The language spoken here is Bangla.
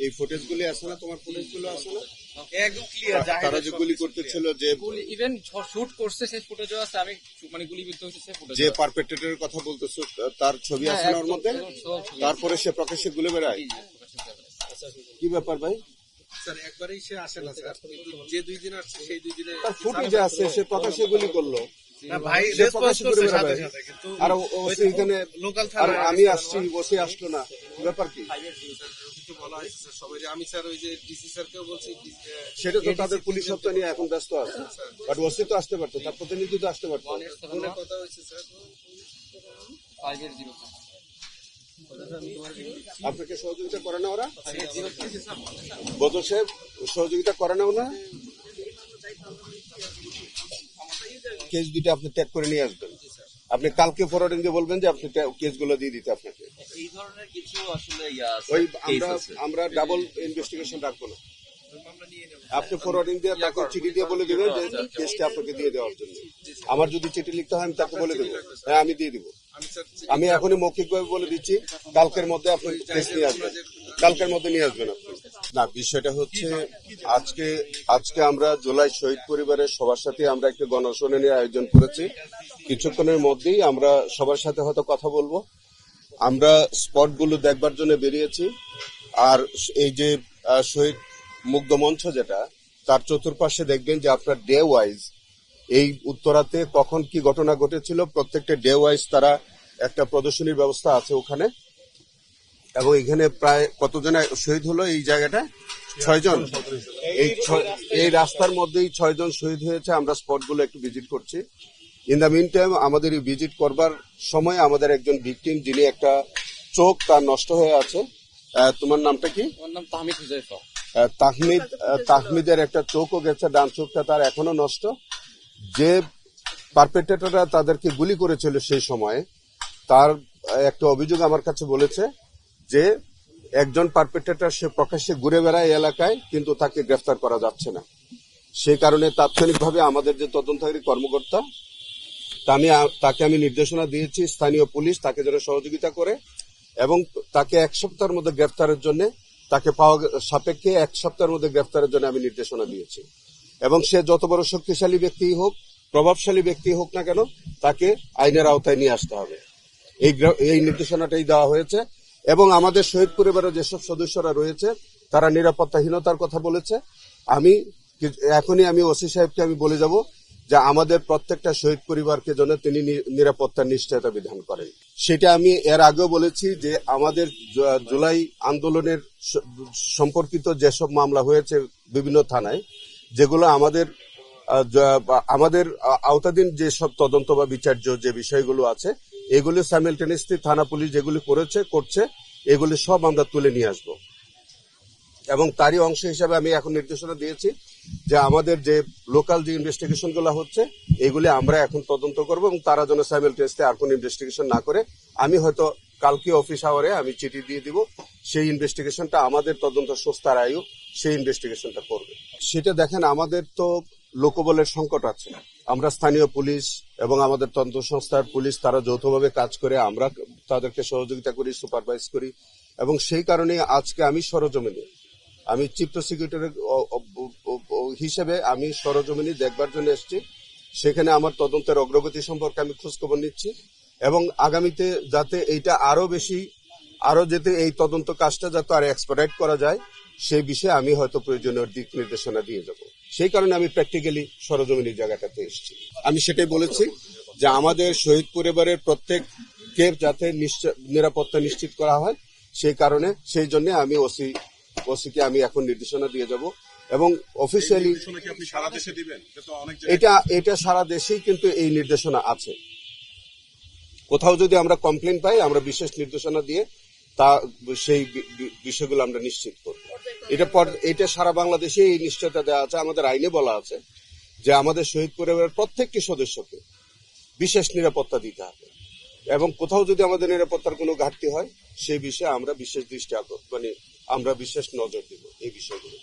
এই ফুটেজগুলি আছে না, তোমার ফুটেজগুলো আছে না, একদম ক্লিয়ার। তারা যে গুলি করতেছিল, যে ইভেন শুট করছে সেই ফুটেজও আছে। আমি মানে গুলিবিদ্ধ হয়েছে সেই ফুটেজ, যে পারপেট্রেটরের কথা বলতেছো তার ছবি আছে না ওর মধ্যে? তারপরে সে প্রকাশ্যে ঘুরে বেড়ায়। কি ব্যাপার ভাই? স্যার একবারেই সে আসে না স্যার, যে 2 দিন আসছে সেই 2 দিনে তার ফুটেজে আছে, সে প্রকাশ্যে গুলি করলো। না ভাই, সে রেসপন্স প্রকাশ্যে ঘুরে করছে বেড়াবে। সাথে সাথে, কিন্তু আর ওসি এখানে লোকাল আর থানা আমি আসছি, ওসি আসলো না, ব্যাপার কি? কিছু বলা হয়েছে স্যার সবাই, আমি স্যার ওই যে ডিসি স্যারকেও বলছি, সেটা তো তাদের পুলিশ হত্যা নিয়ে এখন ব্যস্ত আছে, বাট ওসি তো আসতে পারতো, তার প্রতিনিধি তো আসতে পারতো। ফোনে কথা হয়েছে স্যার। আপনাকে সহযোগিতা করে না ওরা? বদল সাহেব সহযোগিতা করে না ওরা? কেস দুইটা আপনি ট্যাগ করে নিয়ে আসবেন। আপনি কালকে ফরওয়ার্ডিং দিয়ে বলবেন যে আপনি কেসগুলো দিয়ে দিতে আপনাকে। এই ধরনের কিছু আসলে ওই আমরা ডাবল ইনভেস্টিগেশন রাখবো না। আপনি ফরওয়ার্ডিং দিয়ে তাকে চিঠি দিয়ে বলে দেবেন যে কেসটা আপনাকে দিয়ে দেওয়ার জন্য। আমার যদি চিঠি লিখতে হয় আমি তাকে বলে দেবো, হ্যাঁ আমি দিয়ে দিব। আমি এখনই মৌখিকভাবে বলে দিচ্ছি, কালকের মধ্যে আপনি কেস নিয়ে আসবেন, কালকের মধ্যে নিয়ে আসবেন আপনি। না, বিষয়টা হচ্ছে আজকে আমরা জুলাই শহীদ পরিবারের সবার সাথে আমরা একটা গণশুনানির আয়োজন করেছি। কিছুক্ষণের মধ্যেই আমরা সবার সাথে হয়তো কথা বলবো। আমরা স্পটগুলো দেখবার জন্য বেরিয়েছি। আর এই যে শহীদ মুগ্ধ মঞ্চ যেটা, তার চতুর্পাশে দেখবেন যে আপনার ডে ওয়াইজ এই উত্তরাতে কখন কি ঘটনা ঘটেছিল প্রত্যেকটা ডে ওয়াইজ তারা একটা প্রদর্শনীর ব্যবস্থা আছে ওখানে। এবং এখানে প্রায় কতজনে শহীদ হলো এই জায়গাটা? 6 জন। এই রাস্তার মধ্যেই 6 জন শহীদ হয়েছে। আমরা স্পটগুলো একটু ভিজিট করছি। ইন দ্য মিন টাইম আমাদের এই ভিজিট করবার সময় আমাদের একজন ভিকটিম, যিনি একটা চোখ তার নষ্ট হয়ে আছে। তোমার নামটা কি? আমার নাম তাহমিদ হুজাইফা। তাহমিদের একটা চোখও গেছে, ডান চোখটা তার এখনো নষ্ট। যে পারপেট্রেটররা তাদেরকে গুলি করেছিল সেই সময়, তার একটা অভিযোগ আমার কাছে বলেছে যে একজন পারপেট্রেটর সে প্রকাশ্যে ঘুরে বেড়ায় এলাকায়, কিন্তু তাকে গ্রেফতার করা যাচ্ছে না। সেই কারণে তাৎক্ষণিকভাবে আমাদের যে তদন্তকারী কর্মকর্তা, তাকে আমি নির্দেশনা দিয়েছি স্থানীয় পুলিশ তাকে যেন সহযোগিতা করে এবং তাকে 1 সপ্তাহের মধ্যে গ্রেফতারের জন্য, তাকে পাওয়া সাপেক্ষে 1 সপ্তাহের মধ্যে গ্রেফতারের জন্য আমি নির্দেশনা দিয়েছি। এবং সে যত বড় শক্তিশালী ব্যক্তি হোক, প্রভাবশালী ব্যক্তি হোক না কেন, তাকে আইনের আওতায় নিয়ে আসতে হবে। এই নির্দেশনাটাই দেওয়া হয়েছে। এবং আমাদের শহীদ পরিবারের যেসব সদস্যরা রয়েছে তারা নিরাপত্তাহীনতার কথা বলেছে। এখনই আমি ওসি সাহেবকে আমি বলে যাব যে আমাদের প্রত্যেকটা শহীদ পরিবারকে যেন তিনি নিরাপত্তার নিশ্চয়তা বিধান করেন। সেটা আমি এর আগেও বলেছি যে আমাদের জুলাই আন্দোলনের সম্পর্কিত যেসব মামলা হয়েছে বিভিন্ন থানায়, যেগুলো আমাদের আওতাধীন যেসব তদন্ত বা বিচার্য যে বিষয়গুলো আছে, এগুলো সাইমেলটেনিয়াসলি থানা পুলিশ যেগুলি করছে এগুলি সব আমরা তুলে নিয়ে আসবো। এবং তারই অংশ হিসাবে আমি এখন নির্দেশনা দিয়েছি যে আমাদের যে লোকাল যে ইনভেস্টিগেশন গুলো হচ্ছে এগুলি আমরা এখন তদন্ত করবো এবং তারা যেন সাইমেলটেনিয়াসলি আর কোন ইনভেস্টিগেশন না করে। আমি হয়তো কালকে অফিস আওয়ারে আমি চিঠি দিয়ে দিব, সেই ইনভেস্টিগেশনটা আমাদের তদন্ত সংস্থার আয়ু সেই ইনভেস্টিগেশনটা করবে। সেটা দেখেন, আমাদের তো লোকবলের সংকট আছে। আমরা স্থানীয় পুলিশ এবং আমাদের তদন্ত সংস্থার পুলিশ তারা যৌথভাবে কাজ করে, আমরা তাদেরকে সহযোগিতা করি, সুপারভাইজ করি। এবং সেই কারণে আজকে আমি সরজমিনে, আমি চিফ প্রসিকিউটর হিসেবে আমি সরজমিনে দেখবার জন্য এসেছি। সেখানে আমার তদন্তের অগ্রগতি সম্পর্কে আমি খোঁজখবর নিচ্ছি এবং আগামীতে যাতে এইটা আরো যাতে এই তদন্ত কাজটা যাতে আরো এক্সপার্টাইট করা যায় সেই বিষয়ে আমি হয়তো প্রয়োজনীয় দিক নির্দেশনা দিয়ে যাব। সেই কারণে আমি প্র্যাকটিক্যালি সরজমিনী জায়গাটাতে এসেছি। আমি সেটাই বলেছি যে আমাদের শহীদ পরিবারের প্রত্যেককে যাতে নিরাপত্তা নিশ্চিত করা হয়, সেই কারণে সেই জন্য আমি ওসিকে আমি এখন নির্দেশনা দিয়ে যাব। এবং অফিসিয়ালি এটা সারা দেশেই কিন্তু এই নির্দেশনা আছে। কোথাও যদি আমরা কমপ্লেন পাই আমরা বিশেষ নির্দেশনা দিয়ে সেই বিষয়গুলো আমরা নিশ্চিত করব। এটা সারা বাংলাদেশে এই নিশ্চয়তা দেওয়া আছে। আমাদের আইনে বলা আছে যে আমাদের শহীদ পরিবারের প্রত্যেকটি সদস্যকে বিশেষ নিরাপত্তা দিতে হবে এবং কোথাও যদি আমাদের নিরাপত্তার কোনো ঘাটতি হয় সেই বিষয়ে আমরা বিশেষ দৃষ্টি আমরা বিশেষ নজর দিব এই বিষয়গুলো।